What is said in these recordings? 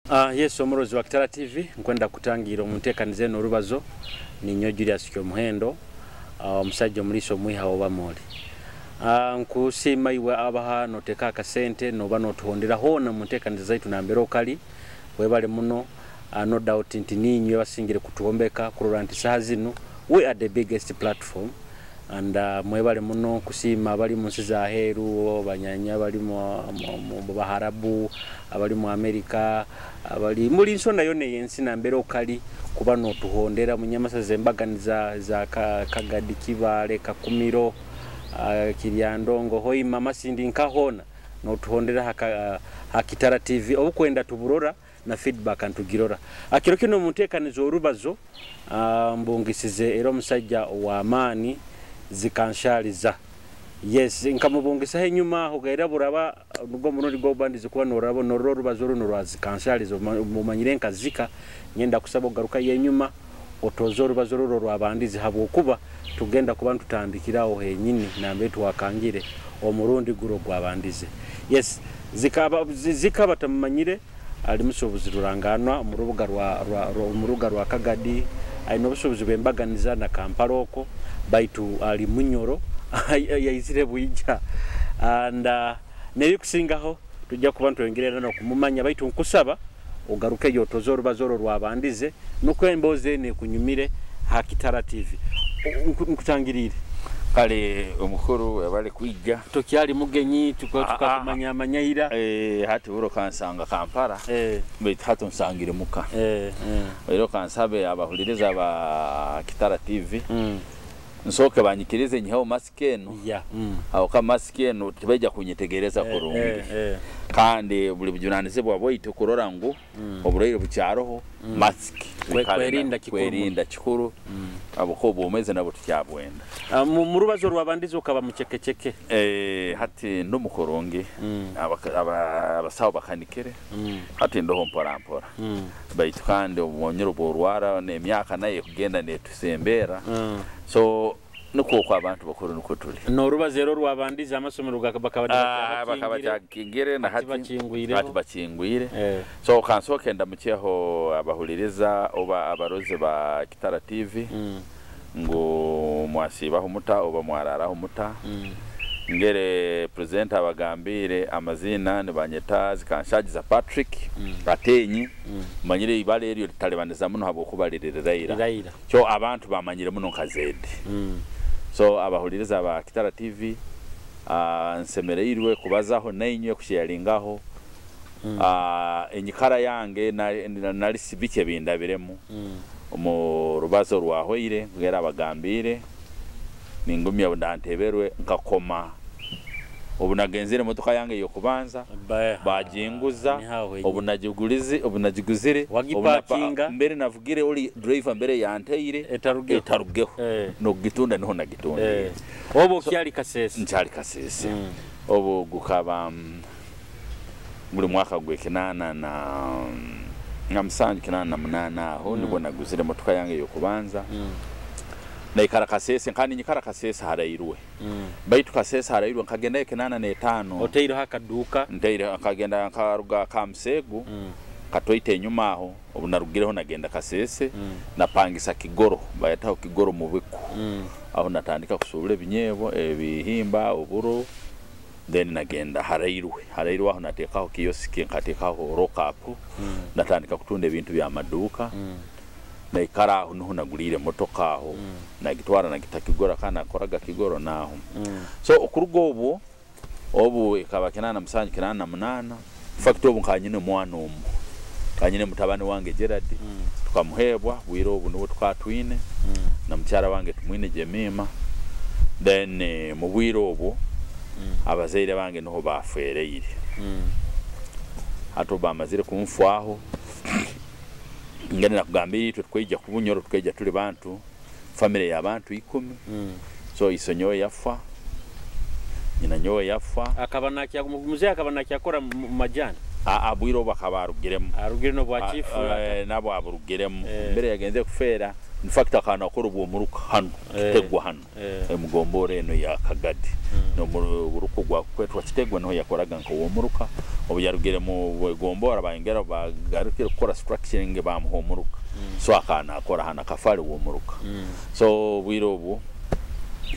Yes, Omurozi wa Kitara TV nkwenda kutangira omuntekanize n'Orubazo ninyo Julius Kyomuhendo omusajja omuliso mwiha oba moli nkusima iwe abaha noteka akasente noba notuhondera hona muntekanize zaitu nambero kali webale muno no doubt nti ninyo basingire kutuombeka kurora nti saha zino we are the biggest platform and mwebale muno kusima bali munsi za heru banyanya bali mu baharabu abali mu America abali muri nsonda yone yensi nambero kali kuba no tuhondera munyamasa zembaganiza za kagadi kibale kakumiro kiryandongo hoyi mama sindi nkahona no tuhondera Kitara TV obukwenda tuburora na feedback antugirora akiro kino muntekanizo Orubazo mbungisize ero musajja wa amani Zikanshagyiza. Yes, nkamubungisa henyuma hogaira buraba nugo muno ligo bandize kuba norabo Orubazo runo rwa Zikanshagyiza mumanyire nkazika nyenda kusaba ogaruka yenyuma otozo Orubazo runo rwa bandize habo kuba tugenda kuba tutandikiraho henyini nambe twakangire omurundi guro gwa bandize. Yes, zikaba tamanyire ali Omusubuzi Rururanganwa mu rubuga rwa Kagadi aino Omusubuzi bembaganiza na Kamparoko baitu ali munyoro yaizire buija and neri kusingaho tujja kuba ntwengerera no kumumanya baitu nkusaba ogaruke yotozo Orubazo rwa bandize nukwemboze ne kunyumire Kitara TV nkutangirire kale omukuru yabale kwijja tokyali mugenyi tukakumanya amanyira hati buro kansanga Kampala bait hatu nsangire muka ero kansabe abahuliriza ba Kitara TV nsoke banyikirize nyiho maskeno aho ka maskeno tibeja kunyitegereza kurungi kandi buli bujunanize bwabo itukurora ngo oburayire bucyaroho mask kwerinda kikuru aboko bomeze nabo tukyabwenda mu Rubazo rwa bandize ukaba mucekeceke hati no mukoronge abasawo bakanikere hati ndo mpora baitu kandi omonyero borwara ne myaka naye kugenda ne tusembera so nuko kwa abantu bakuru nuko tuli no Rubazo rwa bandize amasomero bakabata kingire na hati bachingwire so kansoke ndamucyeho abahuliriza oba abaroze ba Kitara TV ngo mwasibaho muta oba mwararaho muta ngere presenter abagambire amazina ne banyeta Zikanshagyiza Patrick batenyi manyire ibale eriyo talebaneza muno habo kubalirira cyo abantu bamanyire muno kazede so abahuliriza ba Kitara TV nsemereirwe kubazaho nayinywe kusharingaho enyikara yange nari sibike bindabiremu mu Rubazo rwahoire ngera abagambire ningumye bundanteberwe nkakoma obunagenzere motoka yange yo kubanza bajinguza obunagiguzire wagipakinga mbere navugire oli driver mbere yanteire etarugeho no gitunda niho nagitonde obo kyali kasese nchali kasese obo gukaba muri mwaka gwekenana na msanju kinana munana ho ndibwo naguzire motoka yange yo kubanza na ikara kasese kandi nyikara kasese harairwe baitu kasese harairwe nkagenda kenana ne 5 oteiro hakaduka nteiro akagenda nkaruga kamsegu katoite nyuma aho obunarugireho nagenda kasese napangisa kigoro bayataho kigoro mu biku aho natandika kusubule binyebo ebihimba oburo then nagenda harairwe aho natekaho kiyosiki nkatekaho rokapu natandika kutunda ibintu bya maduka na ikara aho niho nagurire motoka aho nagitwara nagitakigora kana koraga kigoro naho so okurugo obu ikaba kinana musanju kinana munana fact obu kanyine mwana omu kanyine mutabani wange Gerard tukamuhebwa bwiro obu niwo twatwine na mcyara wange tumwine Jemima then mu bwiro obu abazaire bange niho bafereire hato bamazire kumfwaho ngene nakugambira twekweja kubunyoro tweja tuli bantu family ya bantu 10 so isonyo yafa nyina nyowe yafa akabana kya muzee akabana kyakora majani abwiro bakabarugiremo arugire no bwa chief nabo aburugiremo mbere yagenze kufera in fact akana akora ubwo muruka hano kitegwa hano mugombore no ya Kagadi no muruko gwa kwetwa kitegwa no yakoraga nko uwo muruka obu yarugere mu Bwegombora bayengera bagarukire gukora structuring bamuhumuruka so akana akora hana kafari womuruka so bwiro obu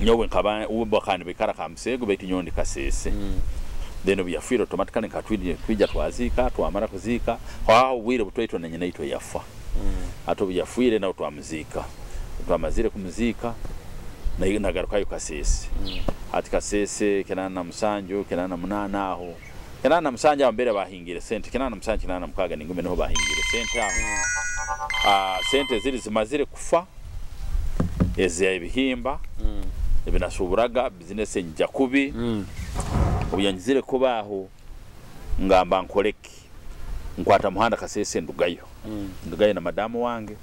nyowe nkaba ubu kandi bikara Kamusegu beti nyondi Kasese then obu yafira automatically nkatwija twazika twamara kuzika aho bwiro butwaito na nyina ito yafa ato yafire na twamuzika twamazire kumuzika na nagarukayo Kasese ati Kasese kenana musanjo kenana munana aho kenana musanja ambere bahingire sente kenana musanja kenana mukaga ningume no bahingire sente aho sente ziri zimazire kufa eze ebihimba ebinasuburaga business njya kubi obyanjizire kubaho ngamba nkoleki nkwata muhanda Kasese ndugayo na madamu wange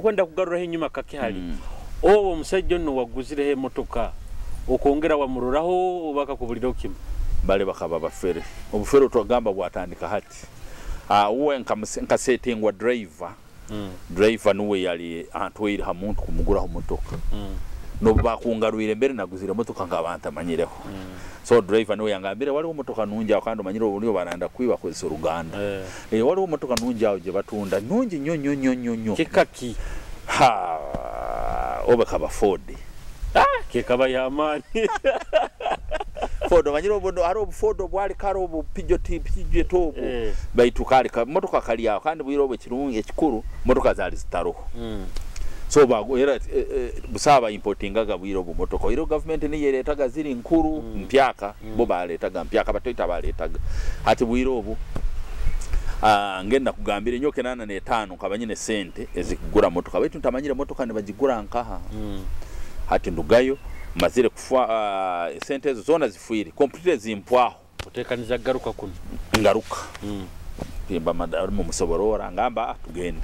kwenda kugarura inyuma kakihali owo musajjo no waguzire he motoka okongera wamururaho ubaka kubuliro kimwe bale bakaba bafere obufere twagamba bwatandika hati uwe nkasetingwa driver nuwe yali antwire ha muntu kumugura ho motoka no bakungaruire mbere naguzire motoka ngabanta manyireho so driver nuwe yangambire wali motoka nunja kandi manyiro uliyo baranda kwiba kwese Ruganda wali motoka nunja je batunda nunji nyonyo kikaki obakaba Ford kekaba yamani Ford manyiro bondo aro Ford bwali karo bu pije tobo baitukali ka motoka kali yaho kandi bwiro bwe kirungi ekikuru motoka zali zitaruho so bago era busaba importingaga bwiro bu motoka iro government ni yeretaga ziri nkuru mpyaka bo baletaga mpyaka batoita baletaga ati bwiro obu ngenda kugambira nyoke nana ne 5 kabanyine sente ezikugura motoka baitu ntamanyire motoka ne bagigura nkaha hati ndugayo mazire kufa sente zona zifuire complete zimpwaho utekaniza garuka kuno ngaruka timba madaru mu musoborora ngamba tugende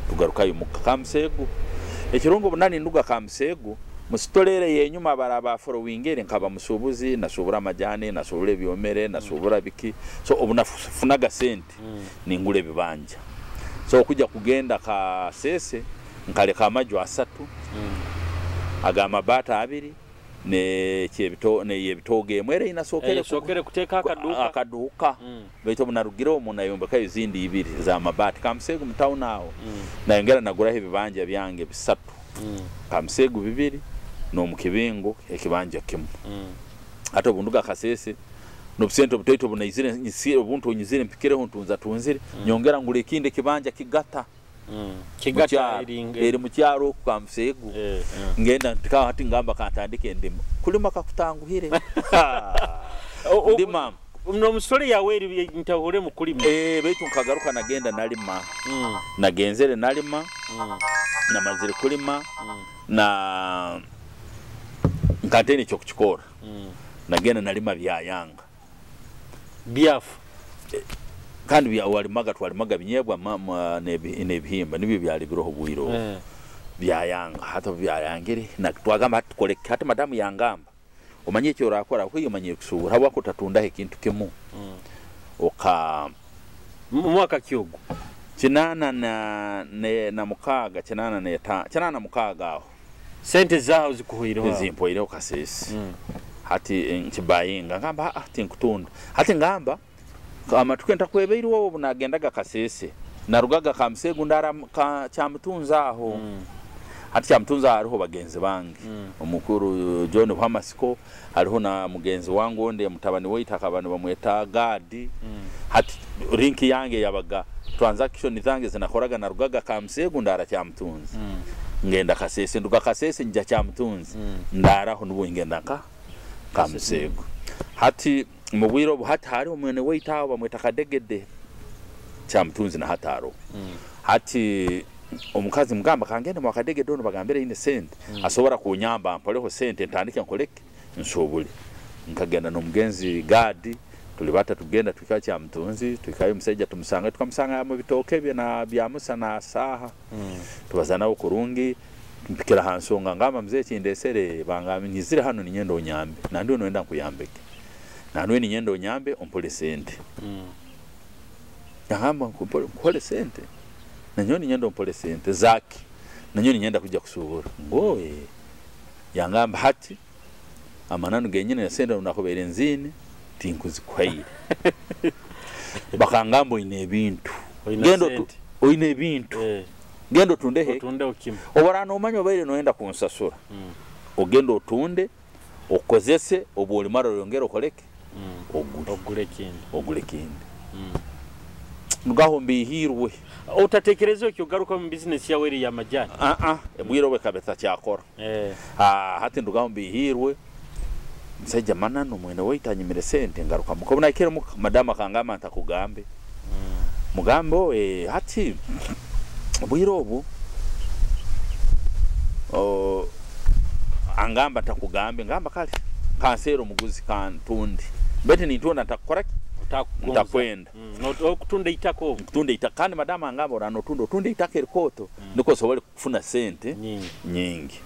tugaruka yu Kamusegu ekirongo bunani nduga Kamusegu musitolere yenyuma baraba followingere nkaba Omusubuzi nasubura amajane nasubura ebyomere nasubura biki so obunafunaga sente ningule bibanja so kujja kugenda Kasese nkaleka amaju 3 agama bata 2 ne chebito ne yebitoge mwere inasokere kuteka akaduka beito munarugiro umuntu ayombeka izindi 2 za mabati Kamusegu mtau nawo na ngera nagura hivi banja byange bisatu Kamusegu 2 no mukibingo ekibanja kimu ato bunduga Kasese no busento butoito bunayizire nyisire ubuntu nyizire mpikire huntunza tunzire nyongera ngure kinde kibanja kigata kigata eri mukyaro Kamusegu ngenda ntikaho hati ngamba kantandike ndimo kulima kakutanguhire ndima no musore yawe eri ntahore mu kulima baitu nkagaruka nagenda nalima nagenzere nalima namazire kulima na nkateni cyo kukikora nagenda nalima byayanga byafu kandi twalimaga binyebwa nebihimba nibyo byali biroho bwiro byayanga hata byayangire na twagamba tukoleke hata madamu yangamba umanye cyo rakora ko yumanye kusubura haba ko tatunda ikintu kimu oka mwaka kyogo kinana na mukaga kinana mukaga aho sente zaho zikuhiriho zimpoire Kasese hati nkibayinga ngamba ati nkutunda hati ngamba kama tukenta kwebeiri wowe bunagendaga Kasese narugaga Kamusegu ndara Kyamutunza aho hati Kyamutunza hariho bagenzi bangi omukuru John Hamasiko hariho na mugenzi wangu onde mutabani weita abantu bamweta Gadi hati linki yange yabaga transaction zange zinakoraga narugaga Kamusegu ndara Kyamutunza ngenda Kasese nduga Kasese njya Kyamutunza ndara ho nubu ngenda Kamusegu hati mubwiro hati hari umwene weita bamweta Kadegede Kyamutunza na hataro hati omukazi mugamba kangende mu Kadegede ono bagambere ine sente asobora kunyamba mpoleho sente ntandike nkoleke nsobule nkagenda no mugenzi Gadi tulibata tugenda twika Kyamutunzi twikayo museja tumusanga tukamusanga mu bitoke bye na byamusa na saha tubazana okurungi mpikira hansonga ngamba mzee kindesere bangami nyizire hano ni nyendo nyambe na ndio noenda kuyambeke na nwe ni nyendo nyambe ompole sente ngamba mpole sente na nyoni nyendo ompole sente zaki na nyoni nyenda kuja kusubura ngoye yangamba hati amananu genyine na sente unakobere nzini tinkuzikwaire bakangamba ine ebintu gendo oine ebintu gendo tunde he otunde okimu obarano omanyo baire noenda kunsasura ogendo otunde okozese obuli maro yongero koleke ogule kindi nugaho mbihirwe utatekereza okyogaruka mu business yawe eri ya majani ebwiro we kabetha cyakora hati ndugaho mbihirwe msajja manano mwene wayitanyimire sente ngaruka mukobona ikere madama kangama ntakugambe mugambo hati bwiro obu angamba takugambe ngamba kale kansero muguzi kantundi bete nitona takora ntakwenda okutunda itako kutunda itakani madama angamba orano tunde itake rikoto niko sobole kufuna sente nyingi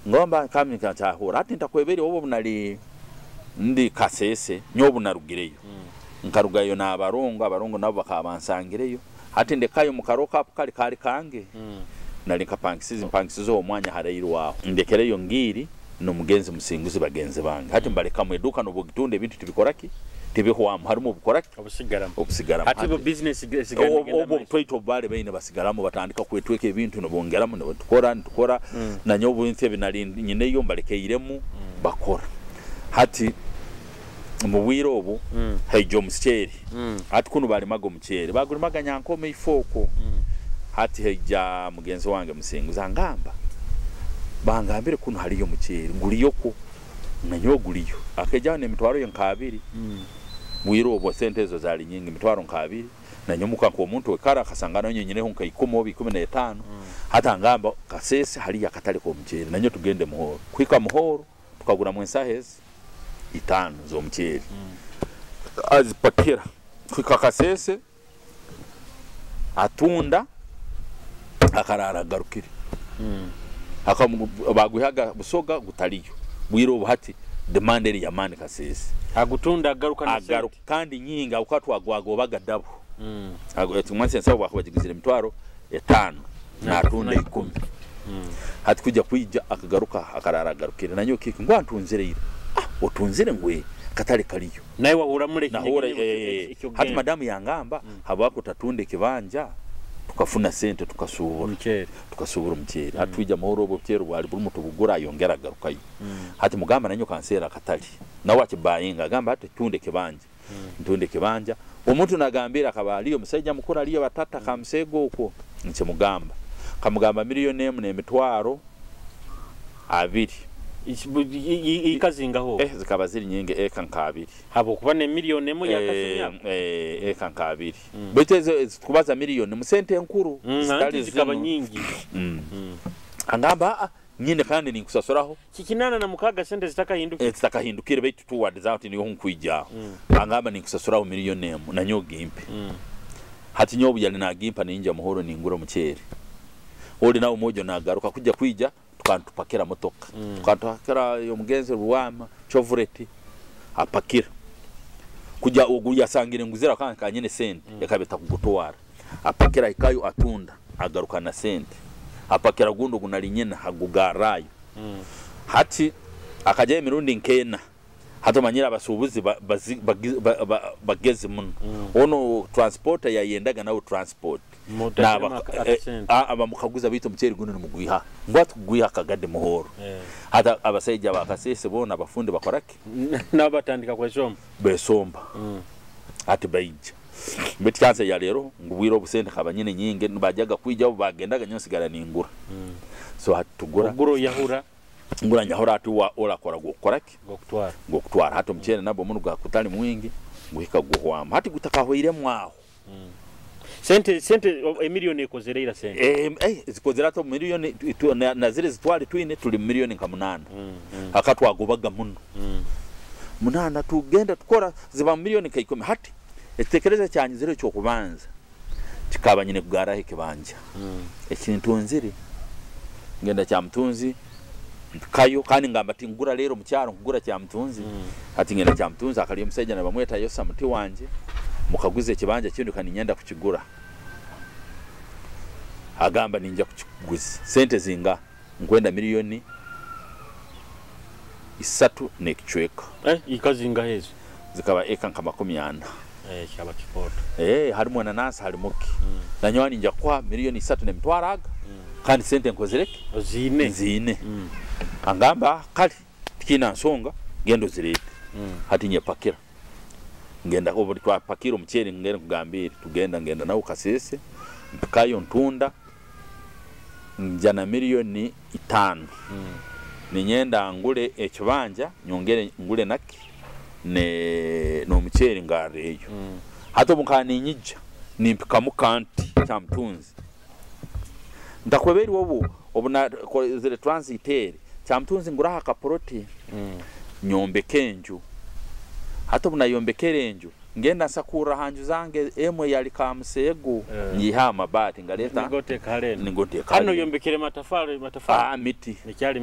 ngomba kami kachahura hati ntakwebere obo bunali ndi kasese nyobu narugireyo nkarugayo na abarongo nabo bakabansangireyo hati ndekayo mukaroka kali kange nali kapangisizo omwanya harayiro waho ndekereyo ngiri no mugenzi musinguzi bagenzi bange hati mbaleka mu eduka no bugitunde bintu tibikoraki tibihwamu harimo bukoraki obusigara hati bo business obo tweto bale baine basigaramu batandika kwetweka ebintu no bongeramu no tukora na nyobu inthe binali nyine yo mbalekeyiremu bakora hati mubwiro obu hejo musyeri hati kuno bali mago mucyeri baguri maganyankome ifoko hati heja mugenzi wange musinguza ngamba bangambire kuno haliyo mucyeri nguliyoko nanyo guliyo akejane mitwaro yankabiri mwiro obu sente zo zali nyingi mitwaro nkabiri nanyo muka ko muntu wekara kasangana nyenyine honka 10 hata ngamba kasese haliya katale ko mucyeri nanyo tugende muhoro kwika muhoro tukagura mwensahezi 5 zo mucyeri azipakira kwika kasese atunda akarara garukiri akabaguhaga busoga gutaliyo bwiro buhati demand eri yamani kasese agutunda agaruka na agaruka kandi nyinga ukatwa agwago bagadabo ati mwanse nsabo bakabagizire mitwaro 5 na tunda 10 hati kujya kwija akagaruka akarara garukira nanyo kiki ngwantunzire ira otunzire ngwe katale kaliyo naye wahura mureke hati madamu yangamba habako tatunde kibanja tukafuna sente tukasubura mucyeri hatujya mahoro obo cyero bwali buri mutu bugura yongera garukayo hati mugamba nanyo kansera katali nawe akibayinga gamba hati tunde kibanja omuntu nagambira akabaliyo musajja mukura aliyo batata kamsego uko nche mugamba kamugamba miliyoni n'emitwaro 2 ikazingaho zikaba ziri nyingi eka nkabiri habo kuba ne miliyoni mu yakasinya eka nkabiri beteze kubaza miliyoni mu sente nkuru zikaba nyingi angamba nyine kandi ninkusasoraho kikinana na mukaga sente zitakahindukire baitu tuwadi zauti niyo hunkwijja angamba ninkusasoraho miliyoni na nyogimpe hati nyobu yali na gimpa ninja muhoro ningura mucyeri oli nawo mojo nagaruka kujya kwija tukantupakira motoka tukantupakira yo mugenzi ruwama chovureti apakira kujya uguya sangire nguzira kanka nyine sente yakabeta kugutwara apakira ikayo atunda agaruka na sente apakira gundo gunali nyina hagugarayo hati akaje mirundi nkena hata manyira abasubuzi bageze muno ono transporter yayendaga nawo transport aba mukaguza bito mucyeri guno mugwiha ngwatugwiha kagade muhoro hata abasajja bakasese bona abafundi bakorake nabatandika kwesomba besomba ati bayija bityanse ya lero ngubwiro obusente kabanyine nyinge bajaga kwijja bagendaga nyosigara ningura so hatugura guro yahura ngura nyahora ati wa ola kora gokorake gokutwara hato mcyere nabo munu gakutali mwingi nguhika guhwama hati gutakahoire mwaho sente miliyoni ekozerera sente zikozera to miliyoni na zire zitwali twine tuli miliyoni nka 8 akatwagobaga muno 8 tugenda tukora ziba miliyoni ka 10 hati etekereza cyanye zire cyo kubanza kikaba nyine kugara hekibanja ekintu nzire ngenda cya mtunzi kayo kandi ngamba ati ngura lero mucyaro ngura cya mtunzi ati ngenda cya mtunzi akaliyo musajja na bamweta yosa muti wanje mukaguze kibanja kindu kandi nyenda kukigura agamba ninja kukiguza sente zinga ngwenda miliyoni 3 nekichweka ikazinga hezo zikaba eka nka 40 Chaba kipoto. Harimo nanasi harimo ki. Nanywani nja kwa milioni 3.2 kandi sente nkozereke zine. Angamba kali tikina nsonga gendo zirete. Hati nye pakira. Ngenda ko buli kwa pakira omuceri ngenda kugambira ngenda nawo kasese mpikayo ntunda njana milioni 5. Ninyenda ngule ekibanja nyongere ngule naki no muceri ngareyo. Hato mukani nyija nimpika mukanti kya mtunzi. Ndakweberi wobu obuna zile transitere kya mtunzi nguraha kaporoti. Nyombe kenju. Hato buna yombekere enju ngenda sakura hanju zange emwe yali kamusego nyiha amabati ngaleta ngote kale hano yombekere matafari miti nikyali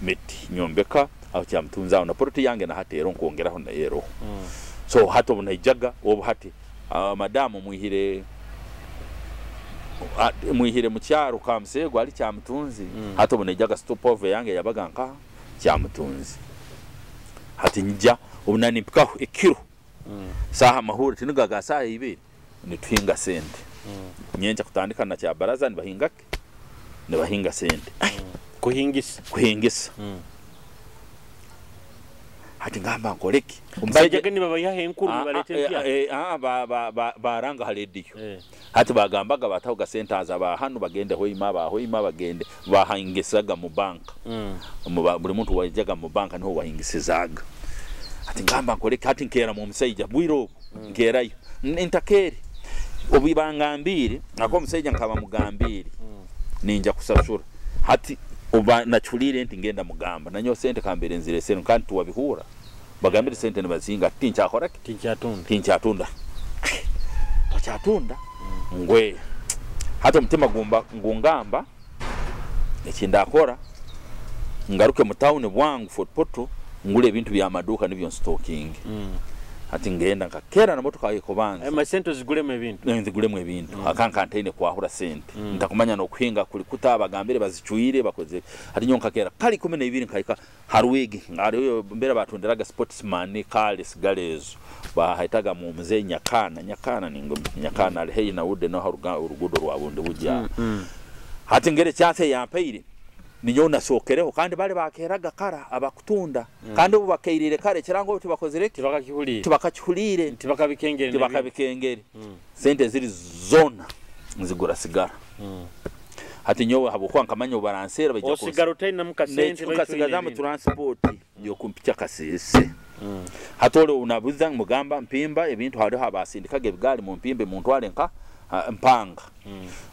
miti nyombeka aho kya mtunza na poroti yange na hatero nkongeraho na yero. So hato buna ijaga obu hati madamu muhire mu cyaro kamusego ali kya mtunzi. Hato buna ijaga stopove yange yabaga nka kya mtunzi. Hati njya ubunani mpikaho ekiro. Saha mahura tinugaga saha ibiri nituhinga sente. Nyenja kutandika na kya baraza nibahingake nibahinga sente. Kuhingisa. Hati ngamba nkoleki umbaje ni baba yahe enkuru balete pya baranga halediyo. Hati bagambaga bataho sentaza aba hanu bagende hoima bagende bahingisaga mu banka. Buri muntu wajaga mu banka niho wahingisizaga. Hati ngamba nkoleki hati nkera mu musayija bwiro nkerayo ntakeri obibangambire nako musayija nkaba mugambire ninja kusasura. Hati oba nachulire enti ngenda mugamba nanyo sente kambere nzire senu kandi tuwabihura bagambire sente nibazinga tincha koraki tincha tunda ngwe. Hata mutima ngungamba ekinda akora ngaruke mu town bwangu Fort Portal ngule ebintu bya maduka nibyo stocking. Hati ngenda nkakera na motoka yiko banza amasento zigulemu ebintu akanka ntaine kwahura sente. Ntakumanya no kuhinga kuli kutabagambire bazicuire bakoze hati nyonka kera kali 12 nkaika harwegi ngariyo mbere batonderaga sportsman Carles Galezo bahitaga mu muzee nyakana ningo nyakana ali hey na ude no haruga urugudo rwabunde bujya. Hati ngere cyase yampaire ninyona sokereho kandi bale bakeraga kara abakutunda kandi ubu bakairire kare kirango tubakozereke tibakakihulire tibakabikengere sente ziri zona nzigura sigara. Hati nyowe habukwa nkamanyo baransera bajya ko sigara utaina mukasente basigaza mu transport yo kumpicha kasese. Hatole unabuza mugamba mpimba ebintu hariho abasindikaga ebigali mu mpimbe muntu alenka mpanga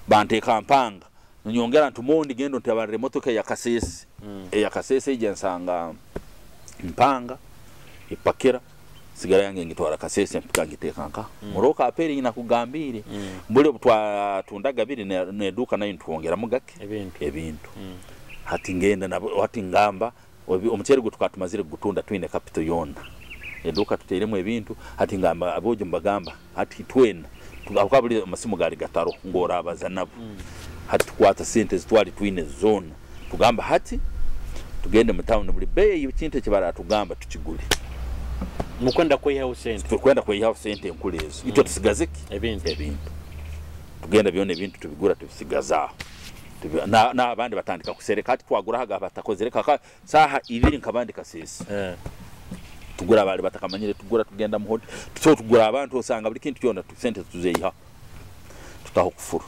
banteka mpanga nyongera ntumondi gendo ntabarire motoka ya kasese ya kasese ijensanga mpanga ipakira sigara yange ngitwara kasese mpika ngitekanka muroka aperi ina kugambire mbule butwa tundaga biri ne duka nayo ntwongera mugake ebintu. Hati ngenda na hati ngamba omuceri gutukatumazire gutunda twine capital yona eduka tuteremu ebintu. Hati ngamba aboje mbagamba hati twena tukabuli amasimu gali gataro ngora abaza nabo. Hati kwata sente zitwali twine zone tugamba hati tugende mu town buli bay y'ikinte kibara tugamba tukigule mukwenda kweyaho sente tukwenda kweyaho sente nkulezo ito tusigaziki ebintu tugenda byone ebintu tubigura tubisigaza na abandi batandika kusereka hati twagura haga batakozereka saha 2 nkabandi kasese tugura abali batakamanyire tugura tugenda mu hodi tugura abantu osanga buli kintu cyona sente tuzeyiha tutaho kufuru.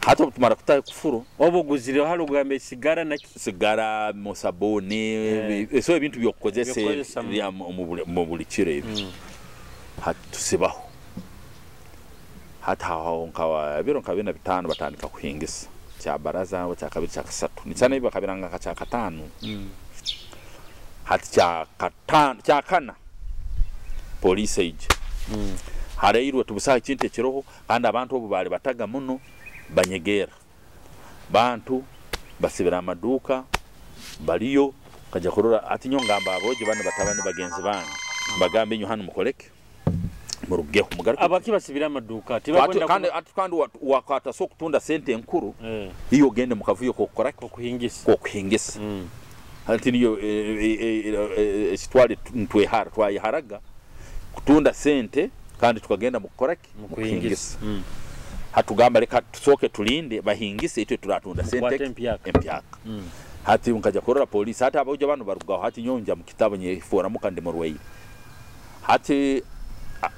Hato tumara kutaye kufuru obuguzire halo gambe sigara musabone so ebintu byokukozese ya mu buli kire ibi. Hatusibaho hata aho nkawa biro nkabina 5 batandika kuhingisa cya baraza cya kabiri cya kasatu ni cyane bakabiranga cya katanu. Hati cya kana police age hareirwe tubusaha kinte kiroho kandi abantu obu bali bataga muno banyegera bantu basibira amaduka baliyo kaja kurura ati nyongamba aboje bane batabane bagenzi bana bagambe nyo hano mukoleke murugeho mugaruka abaki basibira amaduka tibakwenda kandi wakata so kutunda sente nkuru hiyo gende mukavuyo kokora kuhingisa hati niyo sitwali ntwe haraga kutunda sente kandi tukagenda mu koraki mu kuhingisa hatugamba leka tusoke tulinde bahingise itwe turatunda sente empyaka hati unkaja korora polisi hata abaje abantu barugaho hati nyonja mu kitabo nye fora mu kandi mu rwei hati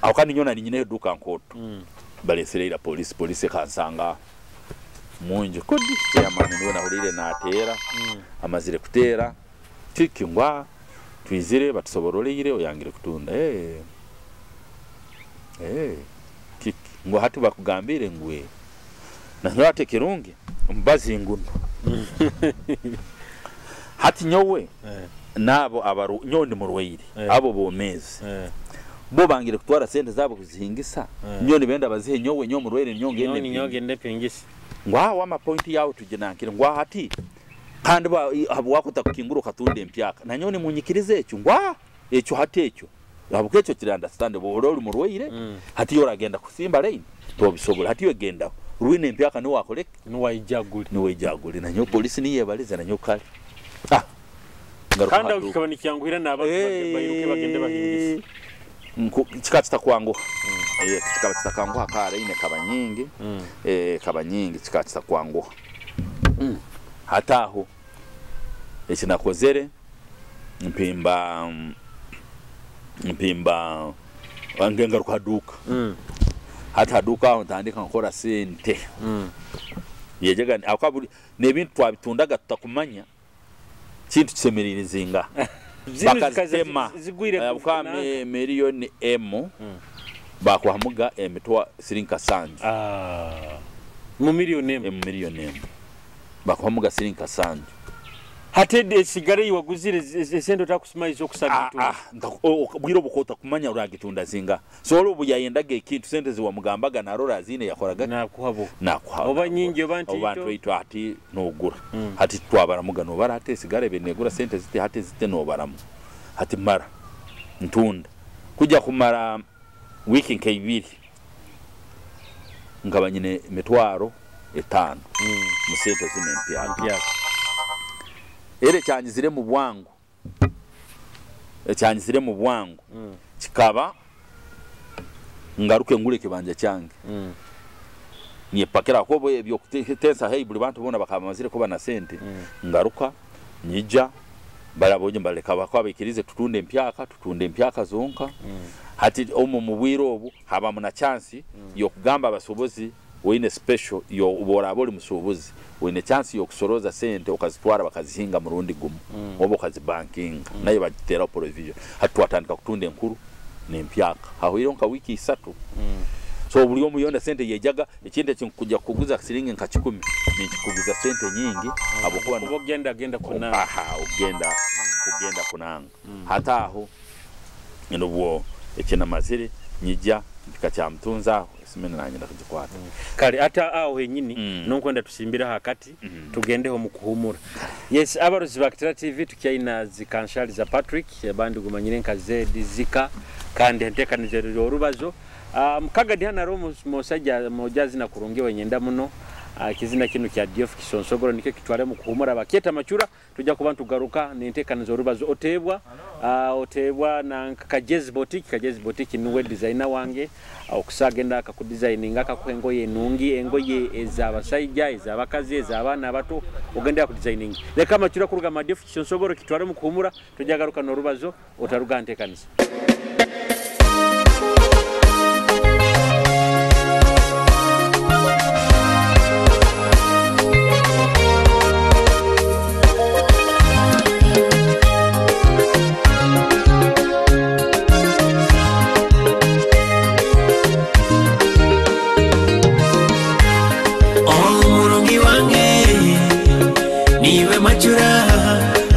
akani nyona ni nyine duka nkoto baleserera polisi kansanga munje kodi chairman niwe nahurire natera amazire kutera tikingwa twizire batusoboroleyire oyangire kutunda kiki ngo hati bakugambire ngwe na nywate kirungi mbazi nguno hati nyowe nabo abaru nyondi mu rweyire abo bomezi bo bangire kutwara sente zabo kuzihingisa nyoni benda bazihe nyowe nyo mu rweyire nyongende pingisa ngwa wa mapointi yawo tujinankire ngwa hati kandi abo wakuta kukinguru katunde empyaka na nyoni munyikirize cyo ngwa echo hati echo abo kecho kiri understand bo roli mu rweyire hati yo ragenda kusimba lane to bisobora hati yo genda ruine empyaka ni wakoleka ni wayijaguli na nyo polisi ni yebalize na nyo kale kandi ukikabani kyanguhira naba bayiruke bagende bahingisa chikatita kwangu chikatita kwangu akare ine kabanyingi chikatita kwangu hataho ekinakozere mpimba wangenga rukaduka hata duka ntandika nkora sente yejega akaburi nebintu twabitundaga tutakumanya kintu kisemeririzinga bakazema ukame miliyoni M bakwamuga emitwa sirinka sanje mu miliyoni M bakwamuga sirinka sanje hatede sigare waguzire sendo takusumaiza okusabitu bwiro bukota kumanya uragitunda zinga solo buyayendage ikintu sente ziwa mugambaga na rora zine yakoraga nakuhabo oba nyingi abantu ito hati nogura hati twabaramuga no barate sigare benegura sente zite hati zite no baramu hati mara ntunda kujya kumara wiki nk'ibiri ngabanyine metwaro 5 musente zine mpya ere cyanyizire mu bwangu kikaba ngaruke ngure kibanje cyange ni pakera ko boye byo kutensa hey buri bantu bona bakamazire ko bana sente ngaruka nyija barabonye mbaleka bakabikirize tutunde mpyaka zonka hati omu mubwiro obu haba muna chance yo kugamba abasobozi wine special yo ubora boli musubuzi wine chance yo kusoroza sente okazitwara bakazihinga mu rundi gumu obo kazibanking nayo bagitera provision hatu atandika kutunde nkuru nempyaka aho ironka wiki 3 so buli omuyonda sente yejaga ekinde kujja kuguza siringi nka 10 ni kikuguza sente nyingi abo kuba ogenda kunanga ugenda kunanga hata aho ndobwo ekina mazire nyija mpika cha mtunza simene nanye ndakujikwata kale ata aho henyini nonkwenda tusimbira hakati tugendeho mu kuhumura yes abarozi ba Kitara TV tukyaina Zikanshagyiza Patrick yabandi gumanyire nkaze dizika kandi ntekanije Orubazo mukagadi hana romo musajja mojazi na kurungewe nyenda muno kizina kinu kya Diof Kisonsogoro nike kitware mu kuhumura baketa macura tujja kuba tugaruka nintekaniza Orubazo otebwa na Kagezi boutique niwe designer wange okusagenda akakudesigninga akakwengoye enungi engoye ezabasajja ezabakazi ezabana abato ogenda ku designing leka macura kuruga Diof Kisonsogoro kitware mu kuhumura tujja garuka n'Orubazo otaruga ntekaniza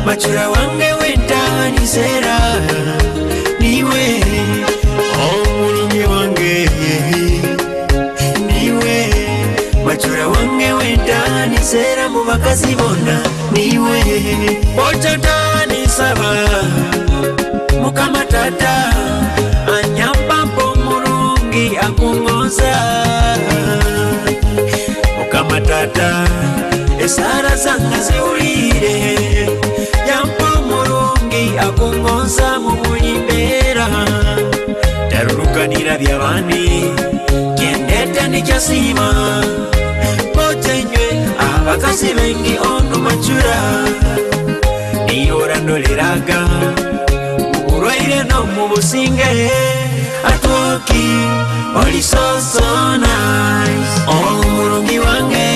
Machura wange wentani sera niwe omulungi wange niwe machura wange wentani sera mu bakazi bonna niwe ochotani saba mukama tata anyamba pomulungi akungoza mukama tata esara zanga ziulire yampa mulungi akungoza mu bulimbera twanira byabandi kendeta nikyasiima botenywe abakazi bengi ono machura niyora noleraga urwaire no mu businge atwoki oli so nice omulungi wange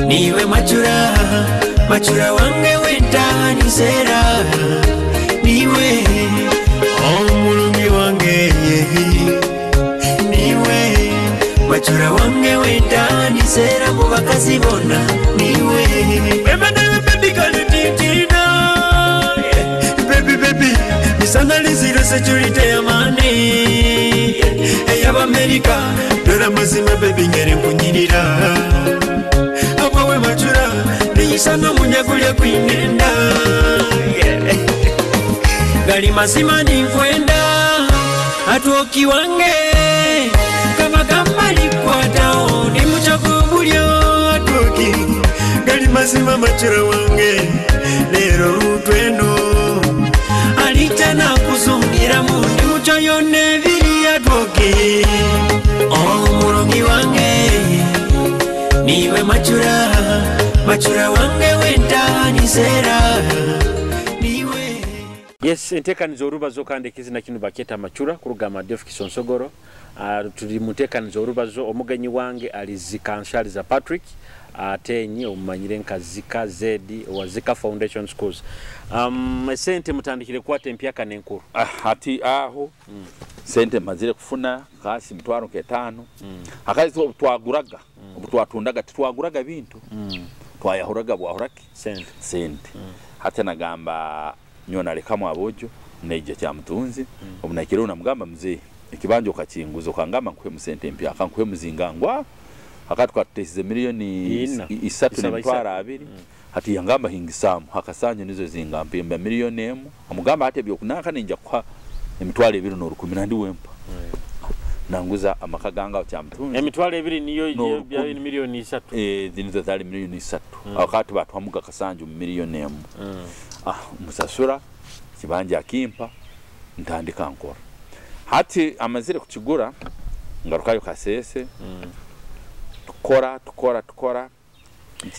niwe machura wange wentanisera niwe omulungi wange niwe machura wange wentanisera mu bakazi bonna niwe baby misanalizire security ya mani ey'Amerika dore mazima baby ngere nkunyirira abawe machura niyisana munyagulya kwinenda gali mazima ninkwenda atwoki wange kabagamba likwatao ni muchakubulyo atwoki gali mazima machura wange lero lutweno alitana kuzungira mundi mucho yone biri atwoki omulungi wange niwe machura wange wentanisera niwe. Yes, entekaniza Orubazo kandi kizina kino baketa machura kurugama Def Kisonsogoro. Tuli mutekaniza Orubazo omugenyi wange ali Zikanshagyiza Patrick atenye omumanyire nka Zika Zedi wa Zika Foundation Schools. Sente mutandikire kwate mpyaka nenkuru. Hati aho sente mazire kufuna kasi mtwaro ketano akazi twaguraga twatунdaga twaguraga bintu twayahuraga bwahuraki sente hata nagamba nyona lekamo abojo neje kya mtunzi omunakiro na mugamba mzee ikibanjo kakinguzo kangamba nkwe musente mpya akankwe muzingangwa akati kwatesize milioni 3.2 hati yangamba hingisamu hakasanye nizo zingampa mba milioni emu amugamba hati byokunaka ninja kwa emitwale 210 ndi wempa nanguza amakaganga kya mtunzi emitwale 2 niyo bya milioni 3 zinizo zali milioni 3 akati batwamuga kasanju milioni emu musasura kibanja akimpa ntandika nkora hati amazire kukigura ngarukayo kasese tukora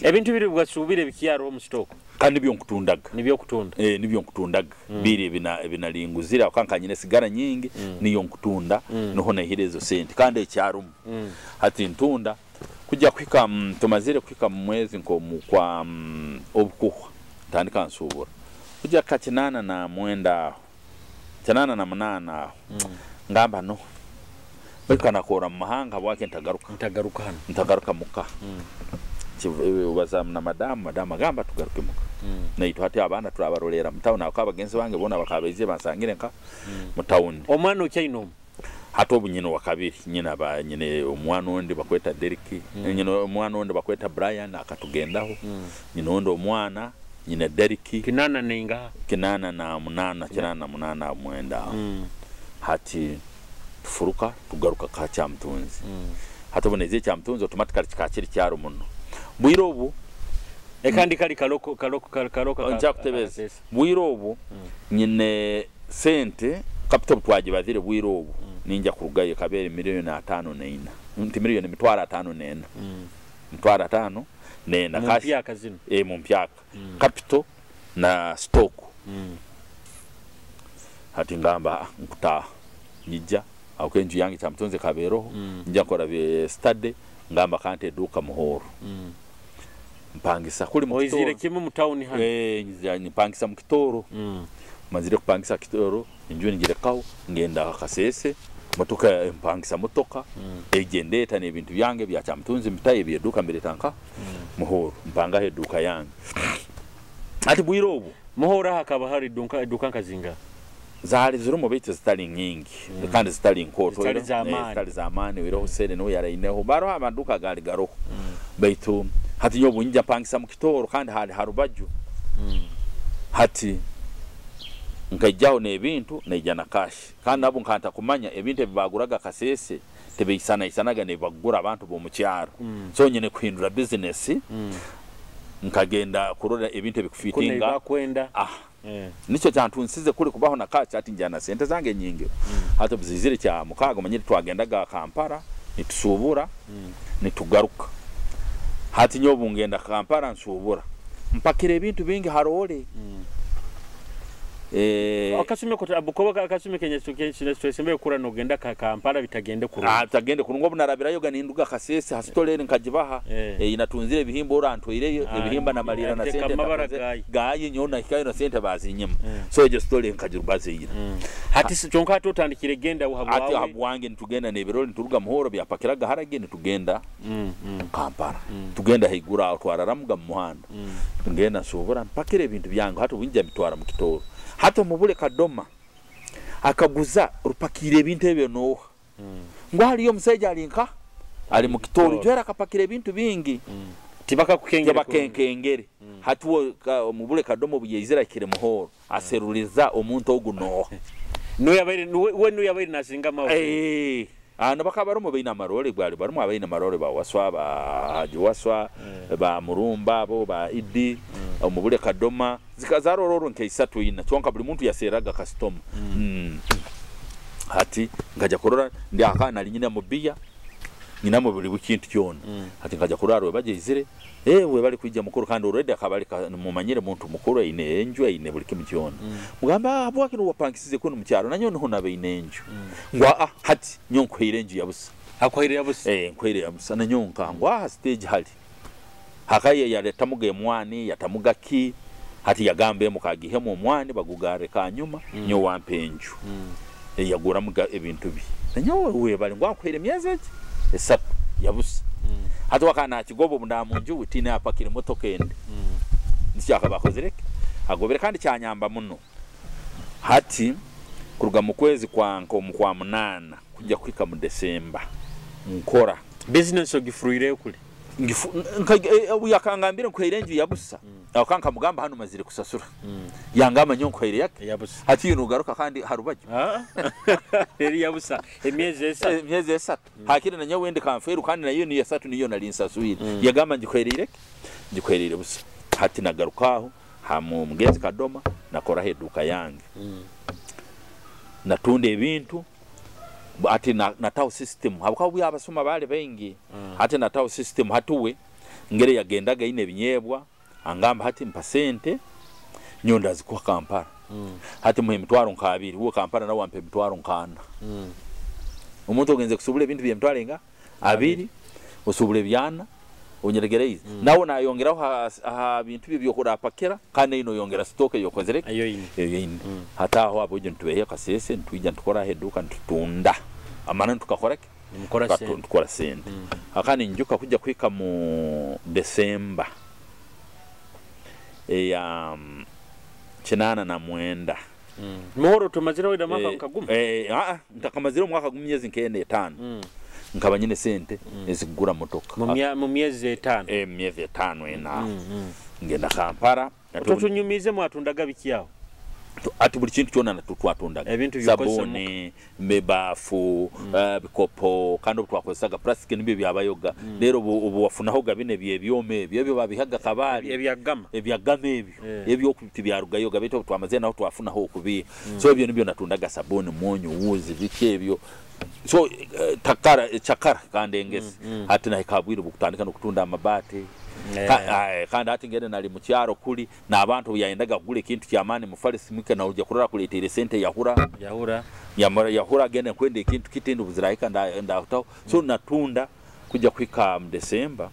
ebintu biri bwasubire bikiyaro mu stock kandi byo nkutundaga nibyo nkutundaga biri binalinguzira kankanyine sigara nyingi niyo nkutunda noho nahirezo sente kandi ekyarumu hati ntunda kujya kwika tumazire kwika mu mwezi nko kwa obukuhwa tandika nsubura kujya kakinana na mwenda kinana na munana ngamba no bekana kora mu mahanga bwake ntagaruka muka bazamna madama gamba tugaruke muka naitwa hati abana turabarolera mutauna akabagenzi bange bona bakabeje basangire nka mutauni omwana ukyayino hato obunyino wakabiri nyina ba nyine omwana ondi bakweta Deriki nyina omwana ondi bakweta Brian akatugendaho nyina ondi omwana nyina Deriki kinana na munana mwenda hati tufuruka tugaruka ka kya mtunzi hato boneze kya mtunzi automatically kikakiri cyaro muno bwirobu ekandi kali kaloko njakutebeza bwirobu nyine sente capital twaje bazire bwirobu ninja kurugaye kabere milioni 5.4 nti milioni 5.4 5 nena kashi mu mpyaka capital na stock hati ngamba nkuta nijja akenju yangi kya mtunzi kaberoho njya kora be study ngamba kante duka muhoro mpangisa kuli mu oizire kimu mu town hano mpangisa mu kitoro mazire kupangisa kitoro injuni ngire kawo ngenda akasese motoka mpangisa motoka egendeta ne bintu byange bya kya mtunzi mitaye bye duka mbere tanka muhoro mpanga he duka yange ati bwirobu muhoro hakaba hari duka kazinga zari zuru mu bite zitali nyingi kandi zitali nkoto zitali zamani wiro husere no yaraineho baro amaduka gali garo baitu hati nyobu njya pangisa mu kitoro kandi hali harubaju hati nkajyaho nebintu nejana cash kandi abo nkanta kumanya ebintu bibaguraga kasese tebisanaga ne bagura abantu bo mu cyaro so nyene kuhindura business nkagenda kurora ebintu bikufitinga nicho kyantunsize kuli kubaho na kacha ati njana sente zange nyingi hata buzizire kya mukago manyire twagendaga Kampala nitusubura nitugaruka hati nyobu ngenda Kampala nsubura mpakire ebintu bingi harole akasume ko abukoba akasume kenye tusembe kura no genda Kampala bitagende kura atagende kungo bunarabirayo ganinduga kasese hasitolere nkajibaha inatunzire bihimbo orantoire ebihimba na malira na sente gaye nyona hikayo na sente bazinyema so ejo story nkajirubaze yira hati chonka tutandikire genda uhabwawe ati habwange nitugenda nebiroli nturuga muhoro byapakiraga harage nitugenda Kampala tugenda higura atwararamuga mu muhanda tugenda sobora mpakire ibintu byangu hata winja mitwara mu kitoro hata mubule kadoma akaguza rupakire ibintu ebyo no ngo haliyo museja alinka ali mu kitoro twera akapakire ibintu bingi tibaka kukenkengere hatuwo mubule kadoma buyezira kire muhoro aseruliza omuntu oguno no yabaire nasinga mawo ano bakabaromo beina marole gwali baromo abaina marole ba waswa ba haji waswa ba murumba bo ba idi omubule kadoma zikazarororo nke 3 ina chonka buli muntu yaseraga customer hati ngaja korora ndi akana linyina mubia nyina mu buli bukintu cyona hati ngaja koraro baje izire we bali kwijja mukuru kandi already akabali mumanyire muntu mukuru ine enjwe ine buli kimu cyona mugamba abwakiro wapangisize kuno mucyaro nanyo no nabe ine enjwe ngwa hati nyonko irenju yabusa akwire yabusa nkwire yabusa na nyonka ngwa stage hali hakaye yaletamuge mwani yatamugaki hati yagambe mukagihe mu mwani bagugare kanyuma nyo wampenju yagura muga ebintu bi nanyo we bali ngwa kwire myeze esatu yabusa hati wakana kigobo mundamunju utina apakire motokende nsyaka bakozereke agobere kandi cyanyamba muno hati kuruga mu kwezi kwa nko mu 8 kujya kwika mu December nkora business ogifruire kuli yakangambire nkwerenju yabusa akanka mugamba hano mazire kusasura yangama nyonko ire yake yabusa hati nugaruka kandi harubaje eri yabusa emyeze esatu hakire nanyo wende kamferu kandi nayo ni yasatu niyo nali nsasuire yagamba ngikwerire busa hati nagarukaho hamu mugezi kadoma nakora heduka yange natunde ebintu ati natawo system habakabuye abasoma bale bengi ati natawo system hatuwe ngere yagendaga ine binyebwa angamba hati mpasente nyonda zikwa Kampala hati muhe mitwaro nkabiri wo Kampala na wampe mitwaro nkana umuntu ogenze kusubule ibintu bye mitwaro nga abiri usubule byana onyeregereye nawo nayongeraho ha bintu byo kora pakera kandi ino yongera stock yokozereka ayo yini hata aho aboje ntubehe kasese ntwijya ntukora heduka ntutunda amana tukakoreke tukora sente akani njuka kujya kwika mu December ya 89 muhoro tumazira wida mwaka nkaguma ntakamazira mwaka gumyezi nkene 5 nkaba nyine sente ezigura motoka mu myezi 5 myezi 5 ena ngenda Kampala tutunyumize mwatundaga bikiyaho ati buli kintu cyona natutwatundaga sabuni mebafu bikopo kandi twakozesaga plastic nibi byabayoga rero ubu wafunaho gabine byome byo babihaga kabari ebyagama ebyo kubyaruga yoga bito twamaze naho twafunaho okubi so ebyo nibyo natundaga sabuni monyo wuzi bikebyo so chakara kandi engese hati na ikabwira bukutandika no kutunda amabati kandi hati ngene nali mu cyaro kuli na abantu yayendaga kugule kintu cyamani mufarisi mwike na ujya kurara kuletera sente yahura gene kwende kintu kitindi buzirayika ndataho so natunda kujya kwika mu December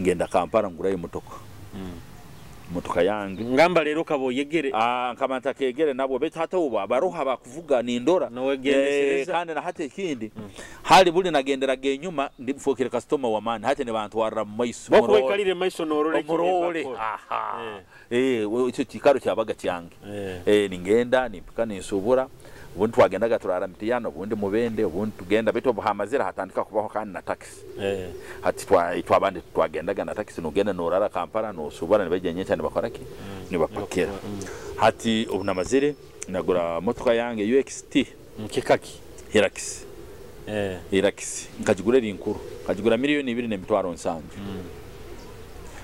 ngenda Kampala ngurayo motoka yange ngamba rero kabo yegere nkamanta kegere nabo bete hata uba baroha bakuvuga ni ndora kandi na hate kindi hali buli nagendera genyuma ndimfokere customer wa mani hate ne bantu warra maiso bako kalire maiso norole icyo kikaro cyabaga cyange ningenda nimpika nisubura ubundi twagendaga turara mitiyano ubundi mubende ubundi tugenda bito buhamazira hatandika kubaho kandi na taxi hati twabandi twagendaga na taxi nugenda norara Kampala no subara nibagenye cyane bakorake nibapakera hati ubunamazire nagura motoka yange UXT kikaki Hilux nkajigura rinkuru nkajigura miliyoni 2.7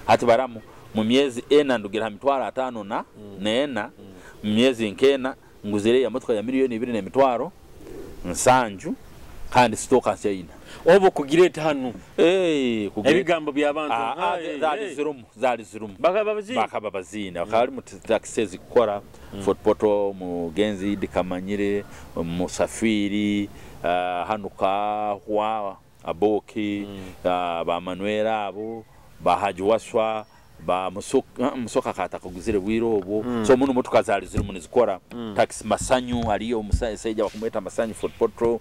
hati baramu mu myezi ena ndugira mitwaro 5 na nena mu myezi nkena nguzire ya motoka ya miliyoni 2.7 nsanju kandi stoka nsyina obo kugireta hanu kubigambo byabantu zali zirumu bakababazina bakali mu taxi zikora footpoto mu genzi dikamanyire musafiri hanuka hwa aboki ba manuela abo ba hajwaswa ba musoka kata kuguzire wirobo so muno motoka zali zirumu nizikora taxi masanyu aliyo musaija bakumweta masanyu footpoto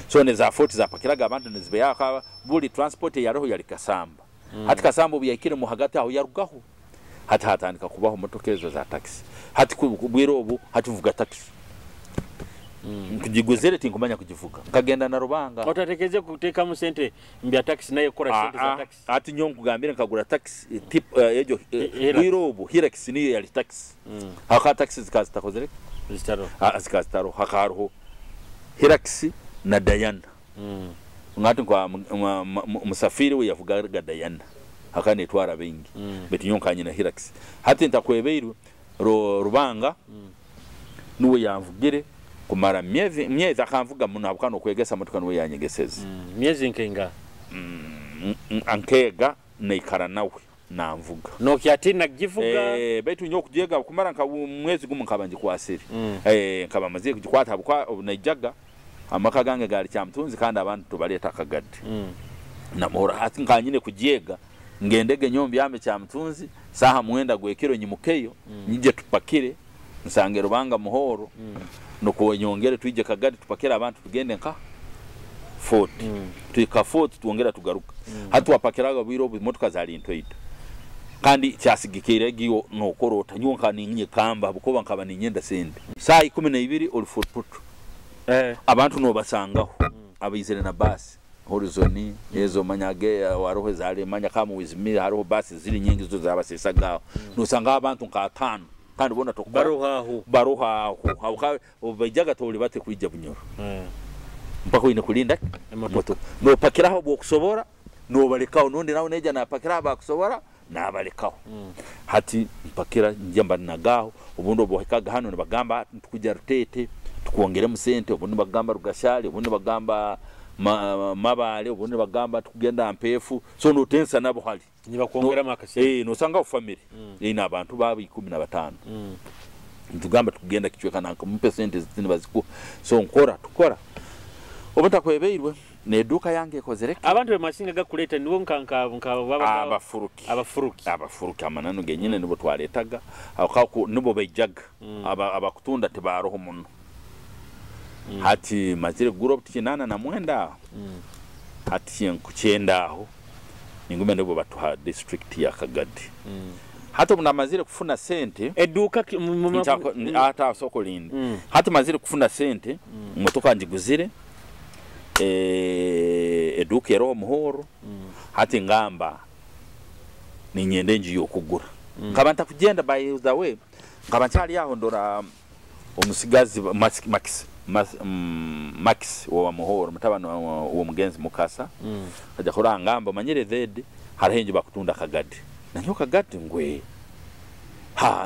so neza foti zapakiraga abantu nizibeyaka buli transport yaroho yali kasamba hati kasamba byakire mu hagati aho yarugaho hati hatandika kubaho motokezo za taxi hati kubwirobo hati vuga taxi kujiguzere tinkumanya kujivuga nkagenda na rubanga otatekeze kuteka mu sente mbya taxi nayo kora sente za taxi ati nyonku gambira nkagura taxi tip ejo wirobo Hilux niyo yali taxi haka taxi zikazitakozere zikazitaro hakaruho Hilux na Diana ngati kwa musafiri we yavuga Diana hakane twara bingi beti nyonkanye na Hilux hati ntakwebeiru rubanga nuwe yavugire kumara myezi akamvuga muno abukano kwegesa motoka nuwe yanyegeseze myezi nkenga ankega neikara nawe namvuga no kyati nagivuga betu nyo kujega kumara nka mwezi gumu nkabanje kwasiri nkaba maziye kujikwata abukwa nayijaga amaka gange gali cyamtunzi kandi abantu tubaleta kagadi na mora hati nkanyine kujega ngendege nyombi yame cyamtunzi saha mwenda gwekiro nyimukeyo nyije tupakire nsange rubanga muhoro nuko nyongere twije kagadi tupakira abantu tugende nka fort tuika fort tuongera tugaruka hatu wapakiraga bwiro motoka zali intwita kandi cyasigikire giyo nokorota nyonka ninye kamba bukoba nkaba ninyenda sende saa 12 ol fort put abantu no basangaho abizere na basi horizoni ezo manyage warohe zali manya kama wizimira hariho basi ziri nyingi zo zabasesagaho nusanga abantu nka 5 kandi bona to baruhaho hauka obajaga toli bate kwijja bunyoro mpako ine kulinda moto no pakiraho bwo kusobora no balekaho nonde nawo neja na pakira ba kusobora na balekaho hati mpakira njamba nagaho ubundo bwo hikaga hano ne bagamba tukujja rutete tukuongere musente ubundi bagamba rugashali ubundi bagamba mabale ubundi bagamba tukugenda ampefu so no tensa nabo hali niba kuongera makase no sanga family ina abantu babi 15 ntugamba tukugenda kichweka nanka mu percent zini baziku so tukora obota kwebeirwe ne duka yange kozereka abantu be mashinga gakuleta niwo nkanka baba abafuruki amanano genyine nibo twaletaga akako nibo bejaga abakutunda tibaroho muno hati mazire group tikinana na mwenda hati yenkuchendaho ningume nibo batuha district ya Kagadi hata muna mazire kufuna sente eduka hata soko lindi hata mazire kufuna sente motoka njiguzire eduka yero muhoro hati ngamba ninyende nji yokugura nkabanta kugenda by the way nkabanchali yaho ndora omusigazi Max wa muhoro mutabano wa mugenzi mukasa aja kora ngamba manyire zedi harahenje bakutunda Kagadi nanyo Kagadi ngwe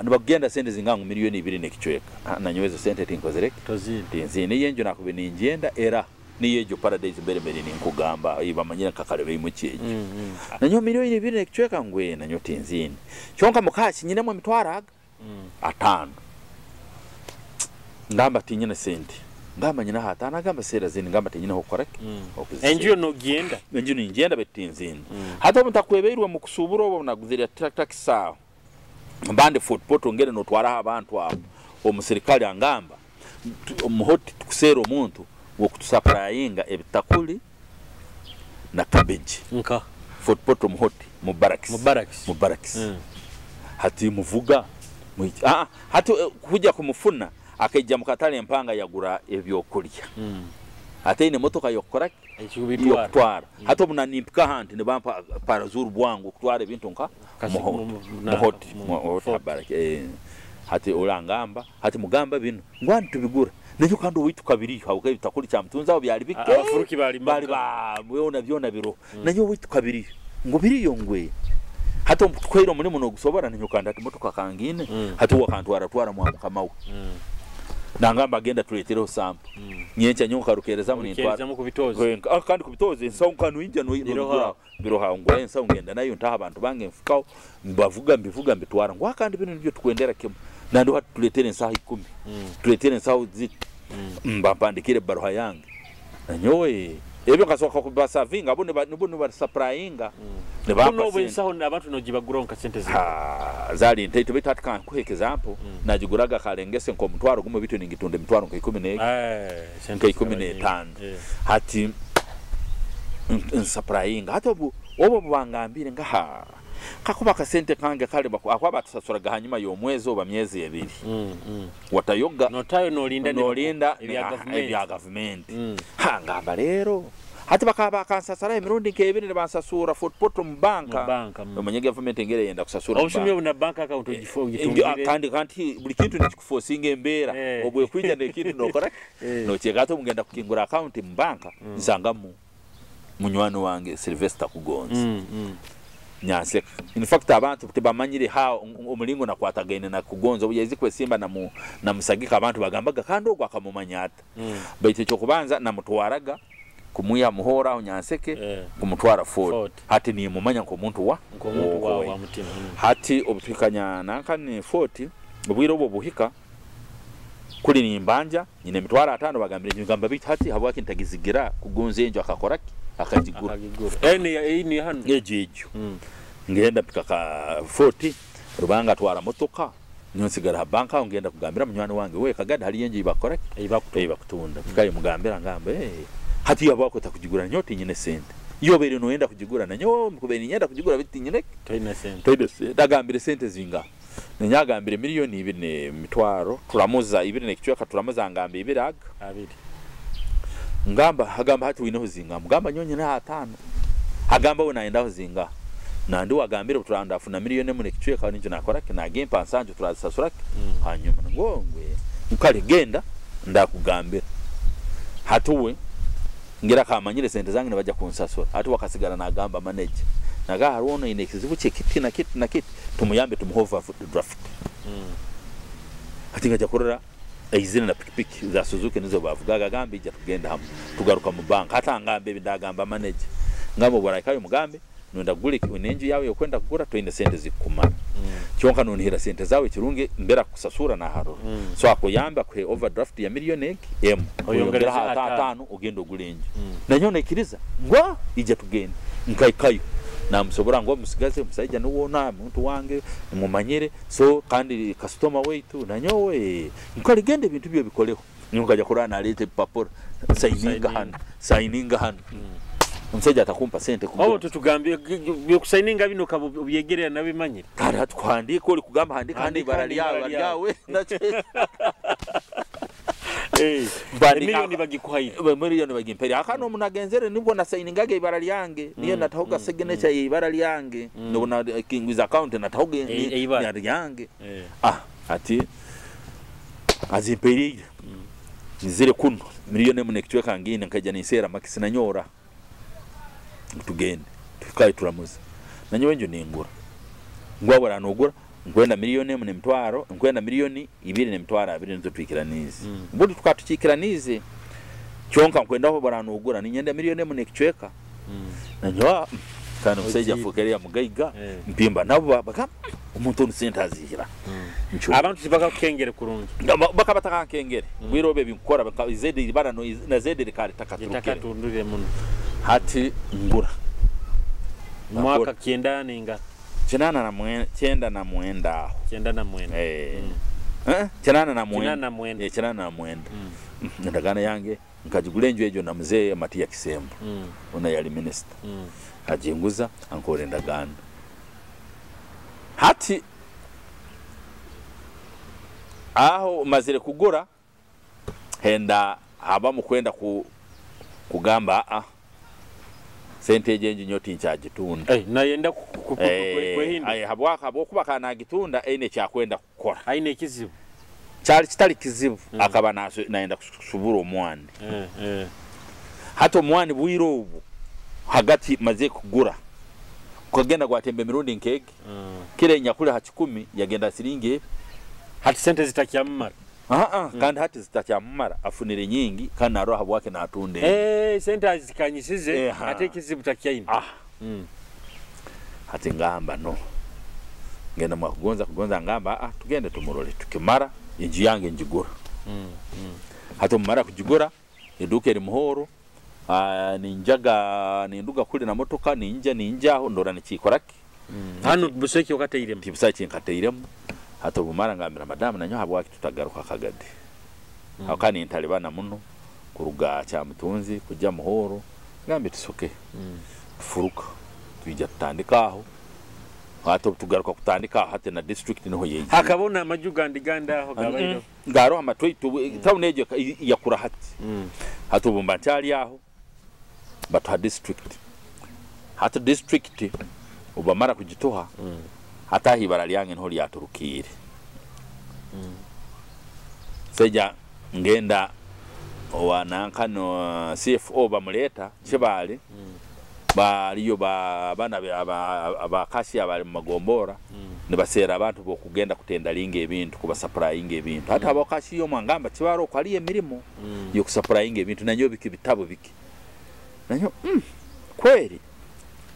nibagenda sente zingangu miliyoni 2 nekichweka nanyowezo sente tinkozereka tozindi yenjo nakube ninjenda era niyejo paradise mbere ninkugamba iba manyira kakalebe imukiye nanyo miliyoni 2 nekichweka ngwe nanyo tinzini chonka mukashi nyine mu mitwaraga 5 ngamba tinyine sente ngamba nyina hatana ngamba sera zini ngamba tinyine ho correct enjo no gienda enjo ni ngenda betinzini hata mutakweberwa mu kusubura obo naguzira tax sawa mbande footport ngere no twara abantu abo omusirikali angamba omuhoti kusero omuntu wo kutusaplayinga ebitakuli na cabbage nka footport omuhoti mu barracks hati muvuga hati kujja kumufuna akajja mukatale mpanga yagura ebyokulya ate ine motoka yokora yokutwara hata munanimpika hanti ne bampa parazuru bwangu kutwara ebintu nka muhoti habarake hati olangamba hati mugamba bino ngwani tubigura nanyo kandi witu kabiri hauka bitakuli cya mtunza aho byari bike abafuruki bari ba byona biro nanyo witu kabiri ngo biri yongwe hata kwero muri muno gusobora nyukanda timotoka kangine hatu wakantwara twara mu kamawe nangamba agenda tuletereho sample nyencha nyoka rukereza mu ntwara kandi kubitoze nsaho kanu inja no biroha ngo ensa ngenda nayo ntaha abantu bange mfukao mbivuga mbitwara ngo kandi bintu nibyo tukwendera kemo nando hatu tuletere nsaho 10 tuletere nsaho ziti mbapandikire baroha yange nanyowe ebyo kasoka kubasa vinga bone ba surpriseinga ne ba no bensaho nabantu no gibagura onka sente zali ntaito bitatu kan ku example najiguraga kalengese nko mtwaro gumo bitu ningitunde mtwaro nko 14 sente 15 hati surpriseinga hata obo bwangambire ngaha kakuba ka sente kange kale akwaba tusasuraga hanyuma yo mwezi oba myezi ebiri watayoga notayo nolinda ebya government ngamba lero hati bakaba kansasara emirundi nkebiri ne bansasura footpoto mu banka omanye government engere yenda kusasura obushimye buna banka account ogifungire kandi buli kintu nikikufosinga embeera obwe kwija ne kintu nokora no chegato mugenda kukingura account mu banka nsangamu munywano wange Sylvester Kugonza nyaseka in fact abantu tebamanyire ha omulingo nakwatagene na Kugonza buyezi kwesimba na musagika abantu bagambaga kandi ogwa kamumanyata baite cyo kubanza na mutwaraga kumuya muhora onyaseke kumutwara Ford hati ni mumanya ko muntu wa mutima hati obutwikanya nankani 40 ubwiro bwo buhika kuri ni mbanja nyine mitwara 5 bagambire nyugamba biti hati habwaki ntagizigira Kugonza enjo akakoraki akagigura ni hano ejejo ngenda pikaka 40 rubanga twara motoka nyonsigara banka ngenda kugambira munywani wange we kagada hali yenje ibakoraki ibakutunda pikaye mugambira ngambe hati yabako takugigura nyoti nyine sente iyo bere noenda kugigura nanyo mukubeni nyenda kugigura biti nyine toina sente dagambire sente zinga nyagambire miliyoni 2 ne mitwaro turamuza 2 ne kichweka turamuza ngambe 2 ngamba hagamba hati wino zinga mugamba nyonye na 5 hagamba we naenda zinga nandi wagambire turanda afuna miliyoni mu nekichweka ninjo nakora kina gempa nsanjo turazisasura hanyuma ngongwe mukale genda ndakugambira hatuwe ngira kamanyire sente zange baje kunsasura hatu wakasigara nagamba manager naga haruno inekizibu chekiti na kiti tumuyambe tumuhova draft hati ngaja kurora izina na pikipiki za Suzuki nizo bavugaga gambe ija tugenda hamwe tugaruka mu bank hata ngambe bindagamba manager ngabo barakayo mugambe nunda guliki unenju yawe yokwenda kugura twende sente zikumana cyonka nunihira sente zawe kirunge mbera kusasura na haro so akoyamba kwe overdraft ya miliyoni oyongera hata 5 ugendo gulenje nanyo nekiriza ngwa ija tugenda nkaikayo na msobora ngo musigaze musajja nuwona muntu wange mumanyire so kandi customer weitu nanyowe nkaligende ibintu byo bikoleho nyungaja kurana alete papora signinga hano Mseja atakumpa sente kubo. Obo tutugambye byo kusaininga bino kabyegerera nabimanyire. Kare hatwandika oli kugamba handika handi barali yawe ndache. Miliyoni bagikuhaira. Miliyoni bagimperi. Akano munagenzere nibwo na signinga ibarali yange. Niyo natahoga signature ibarali yange. Nubona kingwiza account natahoga ibarali yange. Ati azimperi. Nizire kuno miliyoni mu nekichweka ngine nkaja nisera makisi na nyora. Tugende tukaye turamuza nanyo njo ningura ngwabura nugura ngwenda miliyoni mu nemtwaro ngwenda miliyoni 2 nemtwara 2 nzo twikiranize mbudi tukatukikiranize cyonka ngwendaho baranugura ninyenda miliyoni mu nekicweka nanyo kana useja fukeria mugaiga mpimba nabo baka umuntu nsenta azihira abantu tibaka kengere kurungi baka bataka kengere wirobe binkora baka izedi bana no na zedi rikari takatundure muno hati ngura mwaka kienda ninga chenana na mwenda chenana na mwenda chenana na mwenda ndagana yange nkajigulenjwe ejo na mzee Matia Kisembo ona yali minister ajenguza ankore ndagana hati aho mazire kugura henda aba mukwenda kugamba sente jenji nyoti nchaje tunda nayenda kwehinda habwaka bokuba kana gitunda ene cha kwenda kukora aine kizibu cyari kitali kizibu akaba naso naenda kusubura omwani hato omwani bwiro ubu hagati maze kugura kugenda gwatembe mirundi nkege kile nyakule hachikumi yagenda siringi hati sente zitakyamumara kandi hati zitakyamumara afunire nyingi kandi aroha bwake na atunde sente azikanyisize ate kizibu takyaine hati ngamba no ngenda kugonza ngamba tugende tumurole tukimara inji yange njigura hati mumara kujigura eduka eri muhoro ninduga kuli na motoka ninjaho ndora nikikoraki hano buseki okateiremu tibusaki nkateiremu hati bumara ngambira madamu nanyo habwaki tutagaruka kagade akani ntalibana muno kuruga cha mutunzi kujya muhoro ngambe tusoke furuka tujya tutandikaho hati tugaruka kutandika hati na district niho yeje hakabona amajuganda aho gabairo ngaro amatwitu town ejo yakura hati bumba cyali aho batwa district hati district ubamara kujitoha hata hibara lyange nho lyaturukire seja ngenda wanankano CFO bamuleta kibale baliyo bana abakashi abali mu magombora ne basera abantu bokugenda kutenda linge ebintu kuba supplying ebintu hata abakashi yo mwangamba kibaro kwali emirimo yo kusupplying ebintu nanyo bitabo biki nanyo kweli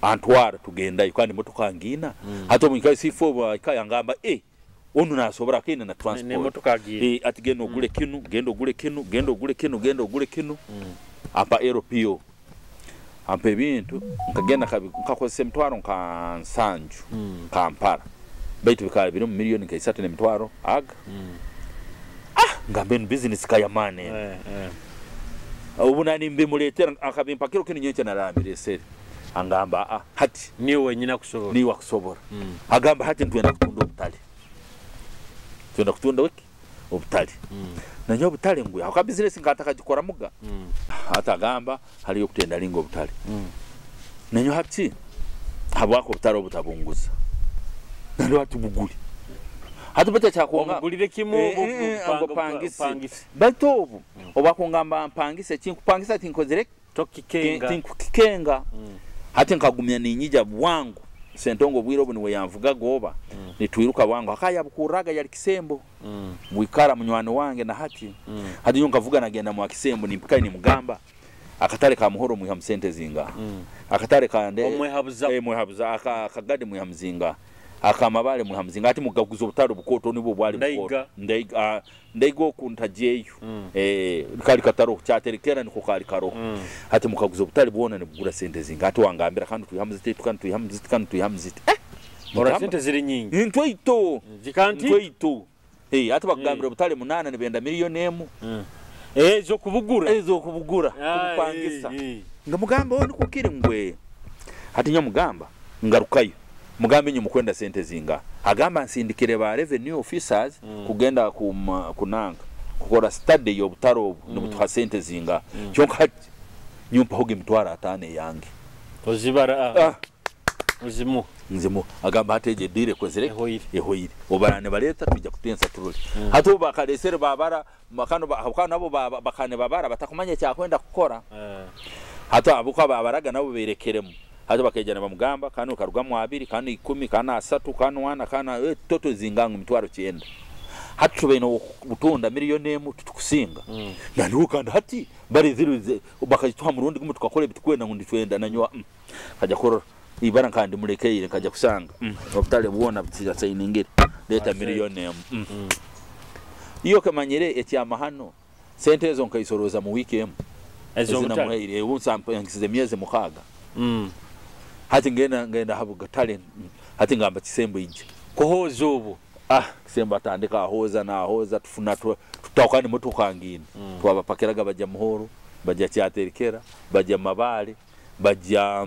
Antwara tugenda kandi motoka ngina hata mwikaye CFO ikayangamba onu nasobora kine na transport ne motoka agi atigeno gule kinu gendo gule kinu apa aeropio ampe bintu nkagenda nkakose mtwaro nkansanju Kampala baitu bikala biri mu milioni nkayisatu ne mtwaro aga ngambe business kaya mane ubunani mbe muletera akabimpakiro kini nyenche narambire seri angamba hati niwe nyina kusobora ni wakusobora agamba hati ntwenda kutunda wiki obutali nanyo obutali nguya aka business nkataka gikora muga hata agamba haliyo kutenda lingo obutali nanyo hati habwako obutali obutabunguza nalo hati buguli hati bata chakonga bugulire kimo pangisi batobu obakongamba mpangise kinkupangisa tinkozere tinkukikenga hati nkagumya ninyija bwangu sentongo bwiro buni weyamvuga goba nitwiruka wangu akaya bukuraga yali kisembo mwikara munywani wange na hati hadi yonga vuga nagenda mu kisembo nimpikaye ni mugamba akatale ka muhoro mu hamsente zinga akatale ka nde mwehabuza akagade mu hamzinga akamabale mu hamzinga ati mugaguzo butaro bukoto nibo bwali bukoto ndaigo kuntajeyo kali kataro cyaterekera niko kali karo hati mukaguzo butari bwona ne bugura sente zinga ati wangambira kandi tuyihamuzite tuyihamuzite ora sente ziri nyingi ntwito zikanti ntwito ati bakugambira butari 8 ne benda miliyoni emu zo kubugura kubupangisa ngamugamba oni kukiri ngwe hati nyamugamba ngarukayo mugambe nyu mukwenda sente zinga agamba nsindikire ba revenue officers kugenda kunanga kukora study yo butaro n'ubutwa sente zinga cyonka nyumpa hoge mtwara 5 yange ozibara nzimu agamba ateje dire kwezere ehoyire obarane baleta tujya kutensa turuli hatu bakalesere babara makano nabo bakane babara batakumanya cyakwenda gukora hatu abuka babaraga nabo berekeremo hata bakejana bamugamba kanu karugamo 2 kanu 10 kana 3 kanu 1 kana toto zingangu mitwaro 9 hatu tubeno butunda miliyoni emu tukusinga nanuka hati bari ziruze bakajitwa murundi gumu tukakole bitukwenda ngundi twenda nanywa kaja korora ibara kandi murekeye kaja kusanga obutale buona butira sayiningire leta miliyoni emu iyo kamanyere etyama hano sente ezo nkayisoroza mu weekend ezo muhaire ubunsampa yangize mieze mukaga hati ngenda habuga talent hati ngamba kisembo inje kohoza ubu kisembo atandika ahoza na ahoza tufuna tutakani motoka ngine twabapakiraga bajya muhoro bajya cyaterekera bajya mabale bajya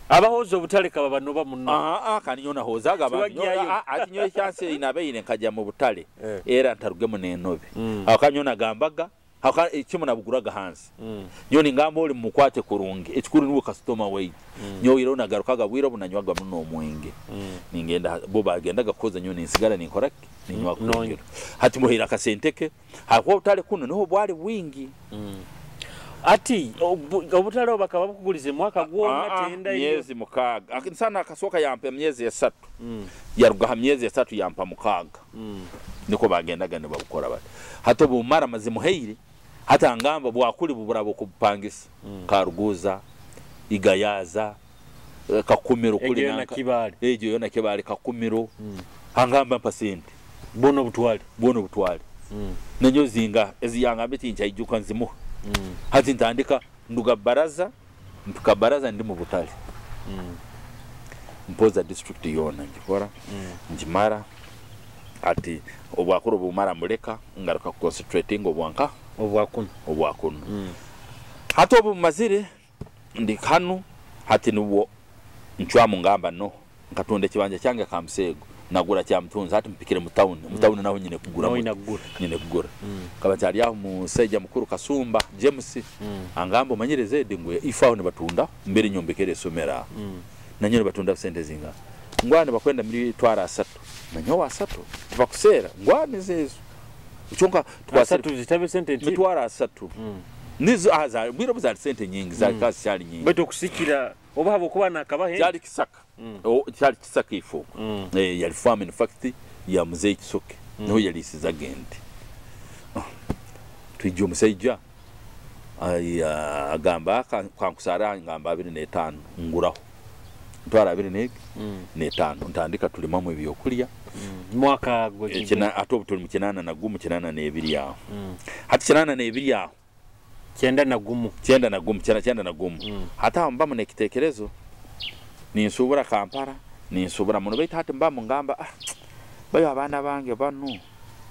abahoza obutaleka babano bamuno kandi yona hozaga abantu ati nyoye chance inabeire nkajya mu butale era ntarugemo nenobe akanyona gambaga haka ikimu nabuguraga hansi nyoni ngambo oli mukwate kurungi ekikuru niwe customer wait nyoyiro nagarukaga bwiro bunanywaga muno mwenge ningenda boba agenda gakoza nyoni nsigara ninkoraki ninywa kunongera hati muhira kasenteke hako utale kuno niho bwali wingi ati obutalo bakaba bakugulize mwaka gwonna tenda myezi mukaga akinsana akasoka yampa myezi 3 yaruga myezi 3 yampa mukaga niko bagendaga ne babukora bati hato bumara mazimu heire hata ngamba bwakuli buburabo kupangisa karuguza igayaza kakumiro kuli nanka ejo yona kibali kakumiro hangamba pasente bono butwali nanyo zinga eziyanga betinja ijuka nzimu hati ntandika nduga baraza mpika baraza ndi mu butali mpoza district yona ngikora njimara ati obwakuru bumara muleka ngaruka concentrating obwakunu hato obumazire ndi kanu hati nuwo nchwamu ngamba no nkatonde kibanja cyange kamsego nagura kya mtunza hati mpikire mu town naho nyine kugura kaba cyari aho museja mukuru Kasumba James angambo manyereze dingwe ifaho ne batunda mbere nyombekere somera na nyine batunda sente zinga ngwane bakwenda muri 3 nanyo wa 3 bakusera ngwane zezo uchonka twasatu zitabe sente nti 3 nizo aza bwira buzali sente nyingi za kasi cyali nyingi beto kusikira obahabo kuba nakabahe cyali kisaka cyali kisaka ifu yali farm in fact ya muzei kisoke no yali sizagende twijyo museja agamba kankusara ngamba 25 nguraho ntwara 25 ntandika tulimamu ebyokulya mwaka gwe atobu tuli mu 82 yaho hati 82 yaho cyenda na gumu hata mbamu nekitekerezo ninsubura Kampala ninsubura muno bita hati mbamu ngamba bayo abana bange bano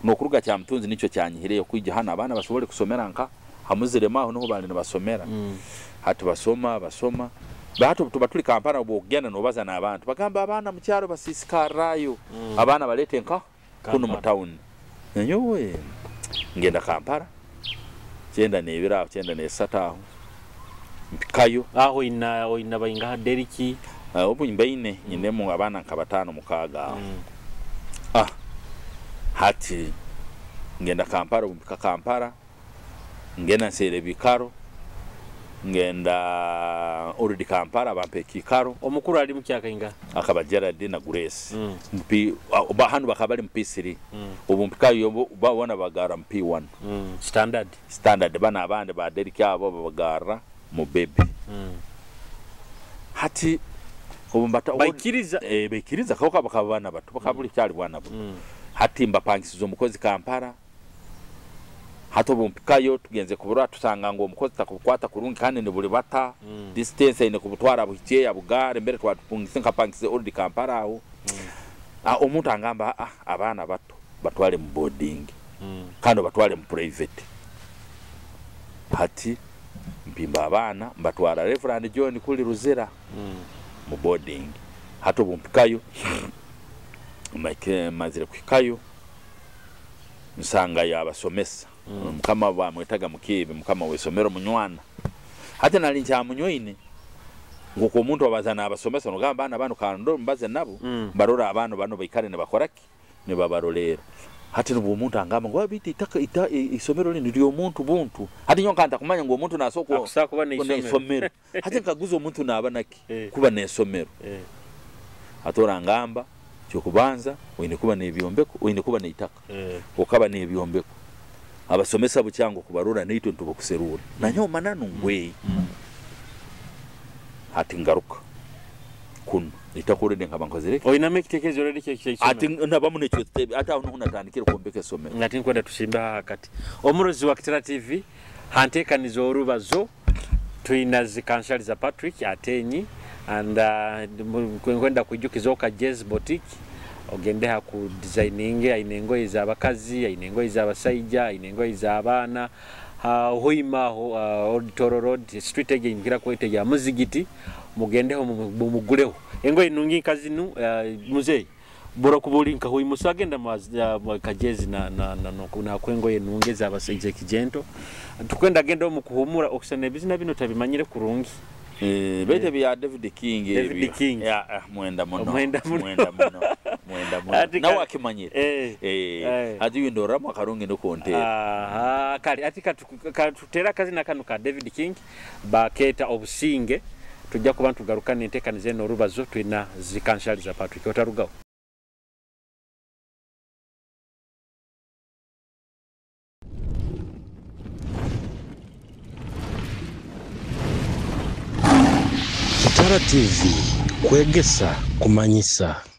nokuruga kya mtunzi nico cyanyihireye kwijya hana abana bashobore kusomera nka hamuzire maho no bandi basomera hati basoma bato tubatuli Kampala obogenda no baza nabantu bagamba abana mu cyaro basisikarayo abana balete nka kuno mu town nanyowe ngenda Kampala cyenda nebira cyenda ne sataho mpikayo aho ina bayinga deriki obu imbaine nyine mu abana nka 5 mukaga hati ngenda Kampala mpika Kampala ngena sere bikaro ngenda already Kampala bampeki karo omukuru ali mu kyaka inga akabajera dina Grace mpi bahanu bakabali mpisiri ubu mpikayo babona bagara mp1 standard bana abande ba deriki abo bagara mu bebe hati ubu mbata bekiriza kauka bakabana batu bakabuli cyali bwana hati mbapangisizo mukozi Kampala hato bumpikayo tugenze kubura tusanga ngo umukozi takukwata kurungi kandi ne buri bata distance ine kubutwara buhiye ya bugare mbere twatupungise nkapangise already Kampala aho omuntu angamba abana bato batwale mu boarding kandi batwale mu private hati mpimba abana mbatwara Reverend John kuli Ruzera mu boarding hato bumpikayo mazire kwikayo nsanga yabasomesa mukama bamwetaga mukibe mukama wesomero munywana hata nali nja munyoine nguko omuntu abazana abasomesa nogamba abana bano kando mbaze nabo barora abana bano bayikare ne bakoraki ne babarolera hati nubu omuntu angamba ngo abiti ita isomero lini lyo omuntu buntu hati nyonka ntakumanya ngo omuntu nasoko akusakuba ne isomero hati nkaguza omuntu nabanaki kuba ne isomero atora ngamba cyokubanza wine kuba ne byombeko wine kuba ne itaka okaba ne byombeko abasomesa bucyango kubarura neito ntubokuserura nanyo mananu ngwe hati ngaruka kun itakure ndenga bankozere oina mekitekezo already kye ati nabamune cyo tebe ata uno unatandikira kombeke somero ngati nkwenda tushimba hakati omurozi wa Kitara TV hantekanizo Orubazo tuina Zikanshagyiza Patrick atenyi and kwenda kujukizoka Jazz Boutique ogendeha ku designing ainengo izabakazi ainengo izabasajja ainengo izabana hoima Auditor Road street again ngira kwete ya muzigiti mugendeho muguleho engo inungi kazinu muzei bora kubuli nka hoyi musagenda kajezi na kwengo yenungeza abasajja kijento tukwenda genda mu kuhumura okusane bizina bino tabimanyire kurungi Bete bya David King ya mwenda muno nawe akimanyire ati ndora makarungi no kontera kali ati katutera kazi nakanu ka David King baketa obusinge tujja kuba tugarukana entekaniza eno Orubazo twina Zikanshagyiza Patrick otarugawo Kitara TV, Kwegesa, Kumanyisa.